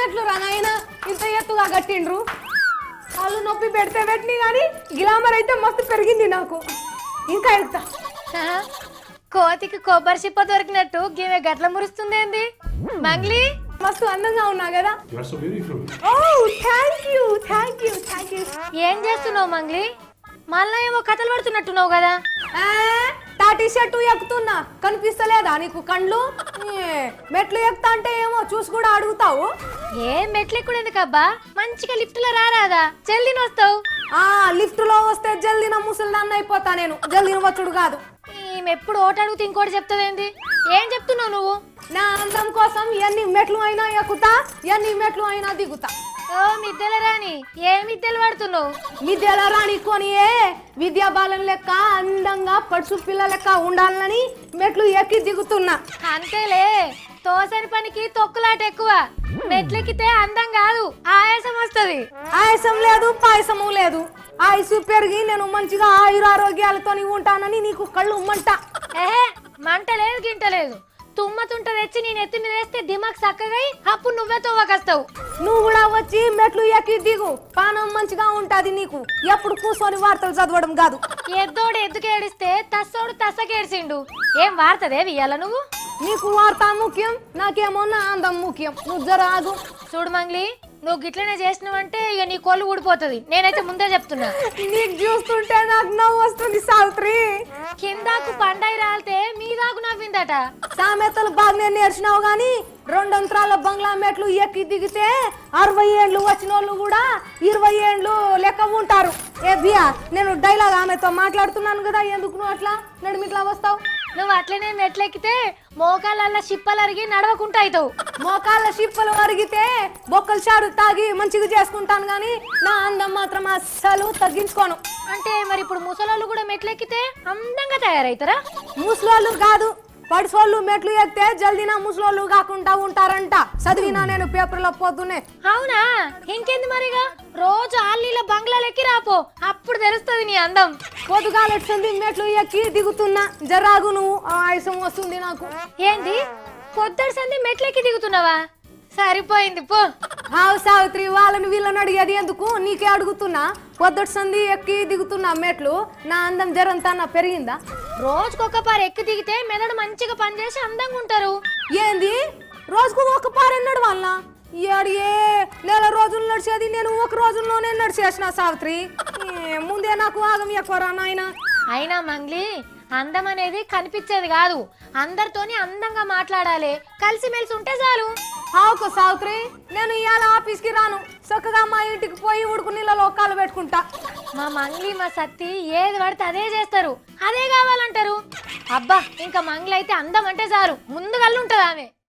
మెట్లు రానాయన ఇంత ఎత్తుగా కట్టిండ్రు. వాళ్ళు నొప్పి పెడితే పెట్టిని కానీ గ్లామర్ అయితే మస్తు పెరిగింది నాకు. ఇంకా ఎత్తా కోతికి కొబ్బరి చిప్ప దొరికినట్టు గివే గట్ల మురుస్తుందేంది మంగ్లీ? మస్తు అందంగా ఉన్నా కదా. You are so beautiful. Thank you. ఏం చేస్తున్నావు మంగ్లీ? మళ్ళా ఏమో కథలు పడుతున్నట్టున్నావు కదా. తాటి షర్టు ఎక్కుతున్నా కనిపిస్తలేదా నీకు కండ్లు? మెట్లు ఎక్కుతా అంటే ఏమో చూసి కూడా అడుగుతావు. ఏ మెట్లు ఎక్కుడు ఎందుకబ్బా, మంచిగా లిఫ్ట్ లో రారాదా, జల్దీని వస్తావు. లిఫ్ట్ లో వస్తే జల్దిన ముసలిదాన్ని అయిపోతా నేను, జల్దిన వచ్చుడు కాదు. ఎప్పుడు ఓట అడుగుతూ ఇంకోటి చెప్తావేంది? ఏం చెప్తున్నావు నువ్వు? నా అందం కోసం ఎన్ని మెట్లు అయినా ఎక్కుతా, ఎన్ని మెట్లు అయినా దిగుతా. ఓ మిద్దెల రాని, ఏ మిద్దెలు పడుతున్నావు? విద్యల రాణి కొనియే విద్యా బాలం లెక్క అందంగా పడుచు పిల్ల లెక్క ఉండాలని మెట్లు ఎక్కి దిగుతున్నా. అంతేలే, తోసని పనికి తొక్కులాట ఎక్కువ. మెట్లెక్కితే అందం కాదు, ఆయాసం వస్తుంది. ఆయాసం లేదు, పాయసము లేదు. ఆయుసు పెరిగి నేను మంచిగా ఆయురారోగ్యాలతో ఉంటానని నీకు కళ్ళు మంట. ఏహే, మంట లేదు గింట లేదు. తుమ్మతుంట తెచ్చి నేను ఎత్తి మీద వేస్తే దిమాగ్ చక్కగా అప్పుడు నువ్వే తోవకొస్తావు. నువ్వు కూడా వచ్చి మెట్లు ఎక్కి దిగు, పానం మంచిగా ఉంటది నీకు. ఎప్పుడు కూర్చొని వార్తలు చదవడం కాదు. ఎద్దోడు ఎద్దుకు ఏడిస్తే తస్సోడు తస్సకేడిసిండు. ఏం వార్తదే వియ్యాల నువ్వు? నీకు వార్త ముఖ్యం, నాకేమో నా అందం ముఖ్యం. నువ్వు జర ఆగు. చూడు మంగ్లీ, నువ్వు గిట్లనే చేసినావంటే ఇక నీ కొల్లు ఊడిపోతుంది. నేనైతే ముందే చెప్తున్నా. నీకు చూస్తుంటే నాకు నవ్వు వస్తుంది సావిత్రి. కిందాకు పండాయి రాలితే మీదాకు నవ్విందట. సామెతలు బాగానే నేర్చినావు గాని 2 అంతరాల బంగ్లా మెట్లు ఎక్కి దిగితే 60 ఏళ్ళు వచ్చిన వాళ్ళు కూడా 20 ఏళ్ళు లెక్క ఉంటారు. ఏ బియా, నేను డైలాగ్ ఆమెతో మాట్లాడుతున్నాను కదా, ఎందుకు నువ్వు అట్లా నడిమిట్లా వస్తావు? నువ్వు అట్లనే మెట్లెక్కితే మోకాళ్ళ చిప్పలు అరిగి నడవకుంటా అవుతావు. మోకాళ్ళ చిప్పలు అరిగితే బొక్కలు చారు తాగి మంచిగా చేసుకుంటాను గాని నా అందం మాత్రం అస్సలు తగ్గించుకోను. అంటే మరి ఇప్పుడు ముసలోళ్ళు కూడా మెట్లెక్కితే అందంగా తయారవుతారా? ముసలోళ్ళు కాదు, పడిసోళ్ళు మెట్లు ఎక్కితే జల్దీన ముసలోళ్ళు కాకుండా ఉంటారంట. చదివినా నేను పేపర్లో పోతున్నే. అవునా? ఇంకేంది మరిగా రోజు ఆళ్ళీల బంగ్లాలు ఎక్కి రాపో, అప్పుడు తెలుస్తుంది నీ అందం. పొద్దుగాలొచ్చింది మెట్లు ఎక్కి దిగుతున్నా, జరాగు నువ్వు, ఆయాసం వస్తుంది నాకు. ఏంది పొద్దటి సంది మెట్లెక్కి దిగుతున్నావా? సరిపోయింది పో. సావిత్రి, వాళ్ళని వీళ్ళని అడిగేది ఎందుకు, నీకే అడుగుతున్నా. పొద్దుటి సంది ఎక్కి దిగుతున్నా మెట్లు, నా అందం జరంతా పెరిగిందా? రోజుకొక పారు ఎక్కి దిగితే మెదడు మంచిగా పనిచేసి అందంగా ఉంటారు. ఏంది రోజుకు ఒక పారు ఎన్నడు వల్ల? ఏ నెల రోజులు నడిచేది నేను ఒక రోజుల్లోనే నడిచేసిన సావిత్రి. ముందే నాకు ఆగం ఎక్కువరా నాయన. అయినా మంగ్లీ, అందం అనేది కనిపించేది కాదు, అందరితోని అందంగా మాట్లాడాలి, కలిసిమెలిసి ఉంటే చాలు. ఆవుకో సావిత్రి, నేను ఇవాళ ఆఫీస్కి రాను, చక్కగా మా ఇంటికి పోయి ఉడుకు నీళ్ళలో కాలు పెట్టుకుంటా. మా మంగ్లీ మా సత్తి ఏది పడితే అదే చేస్తారు, అదే కావాలంటారు. అబ్బా, ఇంకా మంగ్లీ అయితే అందం అంటే చాలు ముందుగల్లుంటది ఆమె.